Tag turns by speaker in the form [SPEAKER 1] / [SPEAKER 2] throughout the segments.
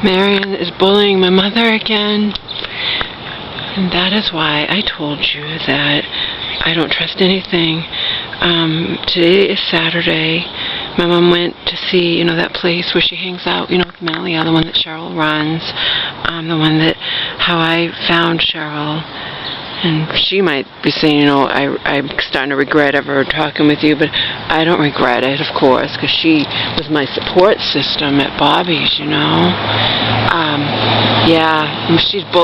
[SPEAKER 1] Marion is bullying my mother again. And that is why I told you that I don't trust anything. Today is Saturday. My mom went to see, that place where she hangs out, with Malia, the one that Cheryl runs, the one that, how I found Cheryl. And she might be saying, I'm starting to regret ever talking with you, but I don't regret it, of course, because she was my support system at Bobby's,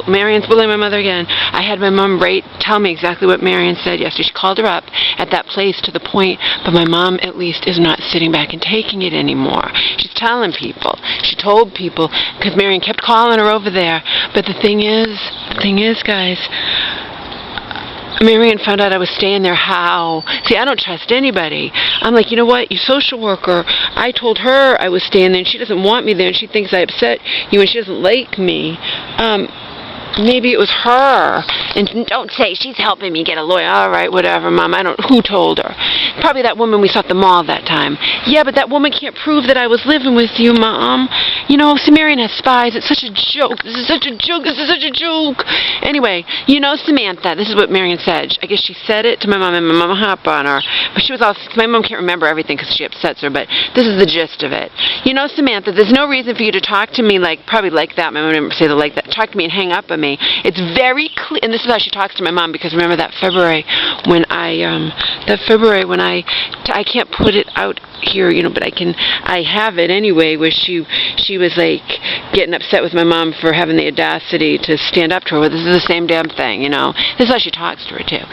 [SPEAKER 1] Marion's bullying my mother again. I had my mom tell me exactly what Marion said yesterday. She called her up at that place to the point, but my mom at least is not sitting back and taking it anymore. She's telling people. She told people, because Marion kept calling her over there. But the thing is, guys, Marion found out I was staying there. How? See, I don't trust anybody. I'm like, you know what? You social worker. I told her I was staying there, and she doesn't want me there, and she thinks I upset you, and she doesn't like me. Maybe it was her. And don't say she's helping me get a lawyer. All right, whatever, Mom. Who told her? Probably that woman we saw at the mall that time. Yeah, but that woman can't prove that I was living with you, Mom. Marion has spies. It's such a joke. This is such a joke. This is such a joke. Anyway, Samantha, this is what Marion said. I guess she said it to my mom, and my mom hung up on her. But she was all, my mom can't remember everything because she upsets her, but this is the gist of it. Samantha, there's no reason for you to talk to me probably like that. My mom didn't say like that. Talk to me and hang up on me. It's very clear, and this is how she talks to my mom, because remember that February when I can't put it out here, but I have it anyway, where she was like getting upset with my mom for having the audacity to stand up to her. Well, this is the same damn thing, This is how she talks to her too.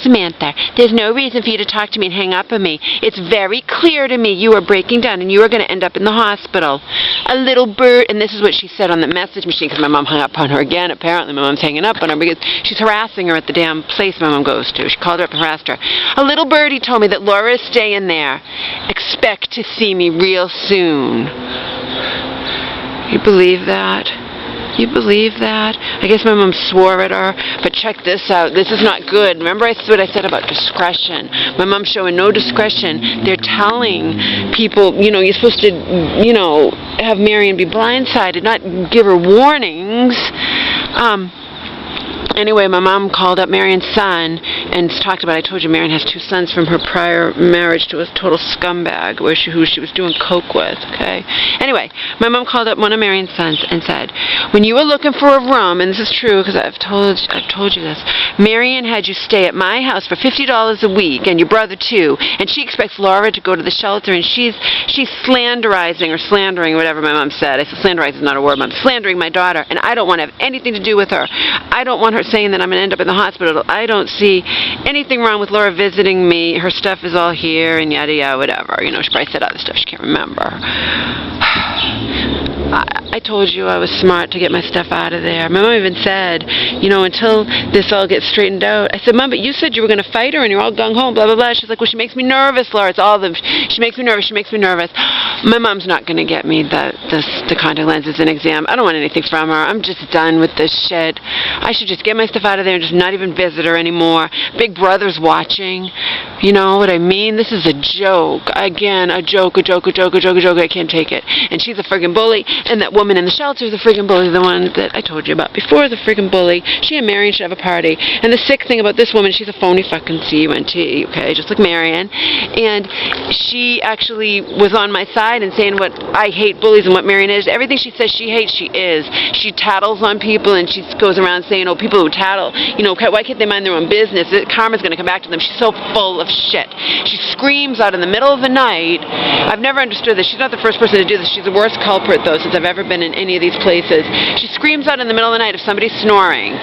[SPEAKER 1] Samantha, there's no reason for you to talk to me and hang up on me. It's very clear to me you are breaking down and you are going to end up in the hospital. A little bird, and this is what she said on the message machine, because my mom hung up on her again. Apparently my mom's hanging up on her because she's harassing her at the damn place my mom goes to. She called her up and harassed her. A little birdie told me that Laura is staying there. Expect to see me real soon. You believe that? You believe that? I guess my mom swore at her, but check this out. This is not good. Remember what I said about discretion? My mom's showing no discretion. They're telling people, you're supposed to, have Marion be blindsided, not give her warnings. Anyway, my mom called up Marion's son and talked about, I told you Marion has 2 sons from her prior marriage to a total scumbag who she was doing coke with, okay? Anyway, my mom called up one of Marion's sons and said, when you were looking for a room, and this is true because I've told you this, Marion had you stay at my house for $50 a week, and your brother too, and she expects Laura to go to the shelter, and she's slandering, whatever my mom said. I said slanderizing is not a word, Mom. Slandering my daughter, and I don't want to have anything to do with her. I don't want her saying that I'm going to end up in the hospital. I don't see anything wrong with Laura visiting me. Her stuff is all here and yada yada whatever. She probably said other stuff she can't remember. I told you I was smart to get my stuff out of there. My mom even said, until this all gets straightened out. I said, Mom, but you said you were going to fight her and you're all gung-ho, blah, blah, blah. She's like, well, she makes me nervous, Laura. It's all she makes me nervous. My mom's not going to get me the contact lenses and exam. I don't want anything from her. I'm just done with this shit. I should just get my stuff out of there and just not even visit her anymore. Big Brother's watching. You know what I mean? This is a joke. Again, a joke. I can't take it. And she's a friggin' bully. And that woman in the shelter is a friggin' bully, the one that I told you about before, the friggin' bully. She and Marion should have a party. And the sick thing about this woman, she's a phony fucking C-U-N-T, okay, just like Marion. And she actually was on my side and saying what I hate bullies and what Marion is. Everything she says she hates, she is. She tattles on people, and she goes around saying, people who tattle, why can't they mind their own business? Karma's going to come back to them. She's so full of shit. She screams out in the middle of the night. I've never understood this. She's not the first person to do this. She's the worst culprit, though, since I've ever been in any of these places. She screams out in the middle of the night if somebody's snoring.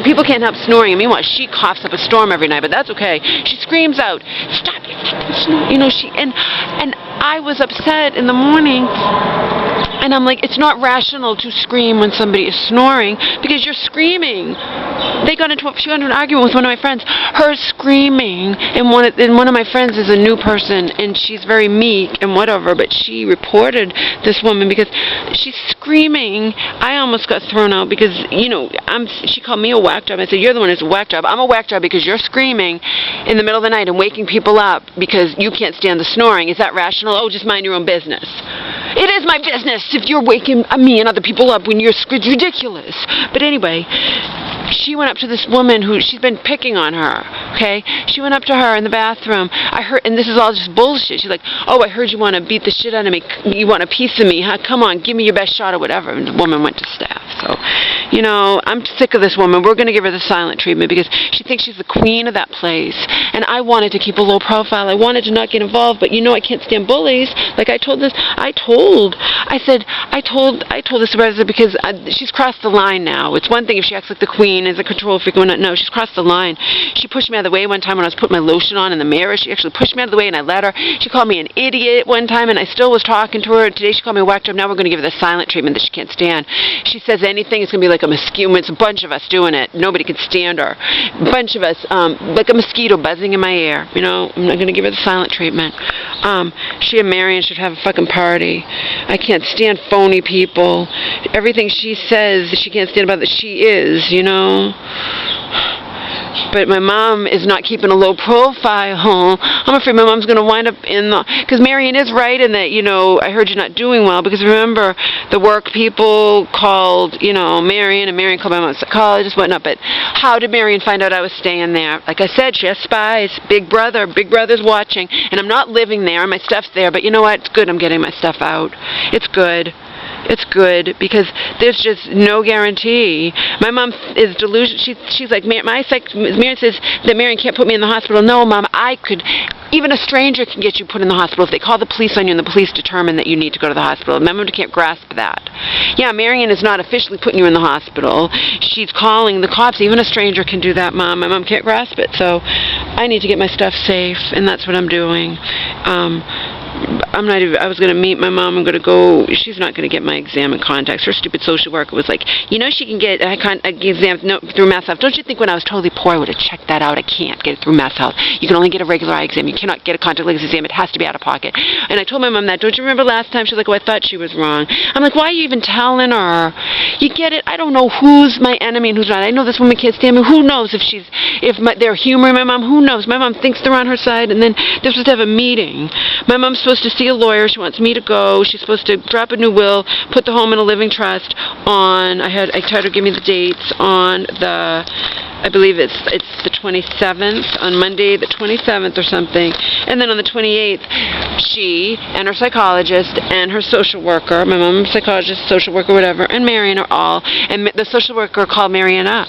[SPEAKER 1] People can't help snoring. Meanwhile, she coughs up a storm every night, but that's okay. She screams out, stop your fucking snoring. And I was upset in the morning. And I'm like, it's not rational to scream when somebody is snoring because you're screaming. She got into an argument with one of my friends. Her screaming, and one of my friends is a new person, and she's very meek and whatever, but she reported this woman because she's screaming. I almost got thrown out because, she called me a whack job. I said, you're the one who's a whack job. I'm a whack job because you're screaming in the middle of the night and waking people up because you can't stand the snoring. Is that rational? Oh, just mind your own business. It is my business as if you're waking me and other people up when it's ridiculous. But anyway, she went up to this woman who she's been picking on her, okay? She went up to her in the bathroom. I heard, and this is all just bullshit. She's like, oh, I heard you want to beat the shit out of me. You want a piece of me, huh? Come on, give me your best shot or whatever. And the woman went to staff. So, you know, I'm sick of this woman. We're going to give her the silent treatment because she thinks she's the queen of that place. And I wanted to keep a low profile. I wanted to not get involved, but you know I can't stand bullies. Like I told this supervisor because she's crossed the line now. It's one thing if she acts like the queen, is a control freak. No, she's crossed the line. She pushed me out of the way one time when I was putting my lotion on in the mirror. She actually pushed me out of the way and I let her. She called me an idiot one time and I still was talking to her. Today she called me a whack job. Now we're going to give her the silent treatment that she can't stand. She says anything, it's going to be like a mosquito. It's a bunch of us doing it. Nobody can stand her. A bunch of us, like a mosquito buzzing in my ear. You know, I'm not going to give her the silent treatment. She and Marion should have a fucking party. I can't stand phony people. Everything she says she can't stand about that she is, you know. But my mom is not keeping a low profile. I'm afraid my mom's going to wind up in the... Because Marion is right in that, you know, I heard you're not doing well. Because remember, the work people called, you know, Marion, and Marion called my mom's psychologist, whatnot. But how did Marion find out I was staying there? Like I said, she has spies. Big Brother's watching. And I'm not living there. My stuff's there. But you know what? It's good I'm getting my stuff out. It's good. It's good because there's just no guarantee. My mom is delusional. She's like, Marion says that Marion can't put me in the hospital. No, Mom, I could. Even a stranger can get you put in the hospital if they call the police on you and the police determine that you need to go to the hospital. My mom can't grasp that. Yeah, Marion is not officially putting you in the hospital. She's calling the cops. Even a stranger can do that, Mom. My mom can't grasp it. So I need to get my stuff safe, and that's what I'm doing. I was going to meet my mom. I'm going to go. She's not going to get my exam and contacts. Her stupid social worker was like, you know, she can get an exam through Mass Health. Don't you think when I was totally poor I would have checked that out? I can't get it through Mass Health. You can only get a regular eye exam. You cannot get a contact lens exam. It has to be out of pocket. And I told my mom that. Don't you remember last time? She's like, oh, I thought she was wrong. I'm like, why are you even telling her? You get it? I don't know who's my enemy and who's not. I know this woman can't stand me. Who knows if they're humoring my mom? Who knows? My mom thinks they're on her side, and then they're supposed to have a meeting. My mom's supposed to see a lawyer. She wants me to go. She's supposed to drop a new will, put the home in a living trust on, I tried to give me the dates on the, I believe it's the 27th, on Monday the 27th or something. And then on the 28th, she and her psychologist and her social worker, my mom, psychologist, social worker, whatever, and Marion are all, and the social worker called Marion up,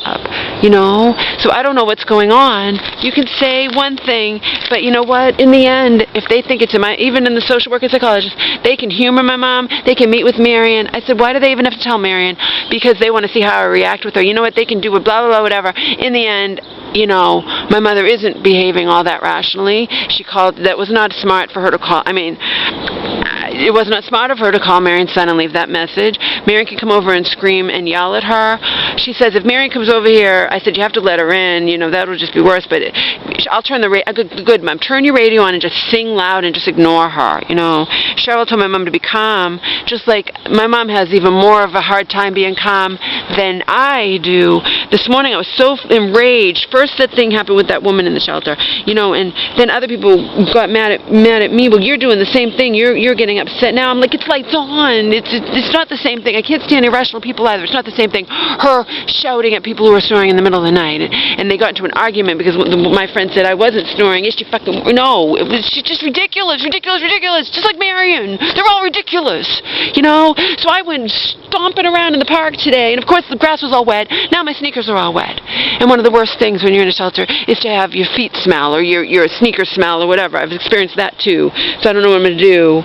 [SPEAKER 1] you know? So I don't know what's going on. You can say one thing, but you know what? In the end, if they think it's even in the social worker and psychologist, they can humor my mom, they can meet with Marion. I said, why do they even have to tell Marion? Because they want to see how I react with her. You know what? They can do with blah, blah, blah, whatever. In the end, you know, my mother isn't behaving all that rationally. That was not smart for her to call. I mean, it was not smart of her to call Marion's son and leave that message. Marion can come over and scream and yell at her. She says, if Marion comes over here, I said, you have to let her in. You know, that would just be worse. But I'll turn the radio. Good, Mom. Turn your radio on and just sing loud and just ignore her. You know, Cheryl told my mom to be calm. Just like my mom has even more of a hard time being calm than I do. This morning I was so enraged. First that thing happened with that woman in the shelter, you know, and then other people got mad at me. Well, you're doing the same thing. You're getting upset now. I'm like, it's lights on. It's not the same thing. I can't stand irrational people either. It's not the same thing. Her shouting at people who were snoring in the middle of the night, and they got into an argument because my friend said I wasn't snoring. Is she fucking? No, she's just ridiculous, just like Marion. They're all ridiculous, you know. So I went stomping around in the park today, and of course the grass was all wet. Now my sneakers are all wet. And one of the worst things when you're in a shelter is to have your feet smell or your sneakers smell or whatever. I've experienced that too. So I don't know what I'm going to do.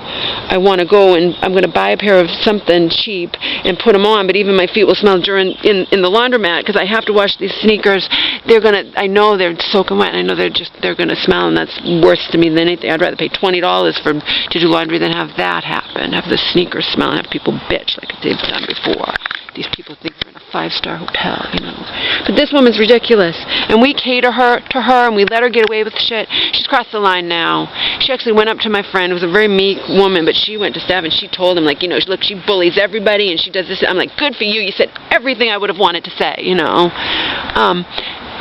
[SPEAKER 1] I want to go and I'm going to buy a pair of something cheap and put them on, but even my feet will smell in the laundromat because I have to wash these sneakers. I know they're soaking wet, and I know they're going to smell, and that's worse to me than anything. I'd rather pay $20 to do laundry than have that happen, have the sneakers smell, and have people bitch like they've done before. These people think they're in a 5-star hotel, you know. But this woman's ridiculous, and we cater to her, and we let her get away with shit. She's crossed the line now. She actually went up to my friend, who was a very meek woman, but she went to staff, and she told him, like, you know, look, she bullies everybody, and she does this. I'm like, good for you. You said everything I would have wanted to say, you know.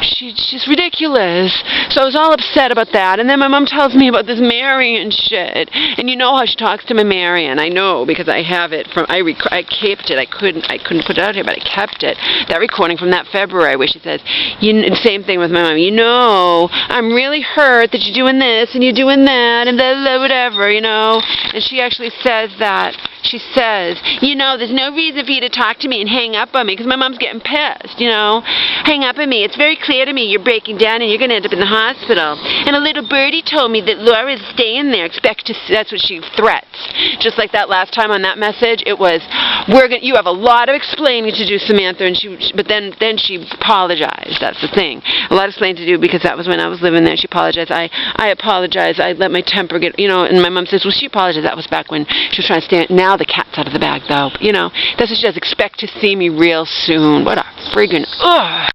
[SPEAKER 1] she's ridiculous. So I was all upset about that. And then my mom tells me about this Marion shit. And you know how she talks to my Marion. I know because I have it from, I kept it. I couldn't put it out here, but I kept it. That recording from that February where she says, same thing with my mom. You know, I'm really hurt that you're doing this and you're doing that and blah, blah, whatever, you know. And she actually says that. She says, you know, there's no reason for you to talk to me and hang up on me because my mom's getting pissed, you know. Hang up on me. It's very clear to me you're breaking down and you're going to end up in the hospital. And a little birdie told me that Laura's staying there. Expect to see. That's what she threats. Just like that last time on that message, it was, you have a lot of explaining to do, Samantha. And but then she apologized. That's the thing. A lot of explaining to do because that was when I was living there. She apologized. I apologize. I let my temper get, you know. And my mom says, well, she apologized. That was back when she was trying to stand. Now the cat's out of the bag, though. You know, that's what she does. Expect to see me real soon. What a friggin' ugh.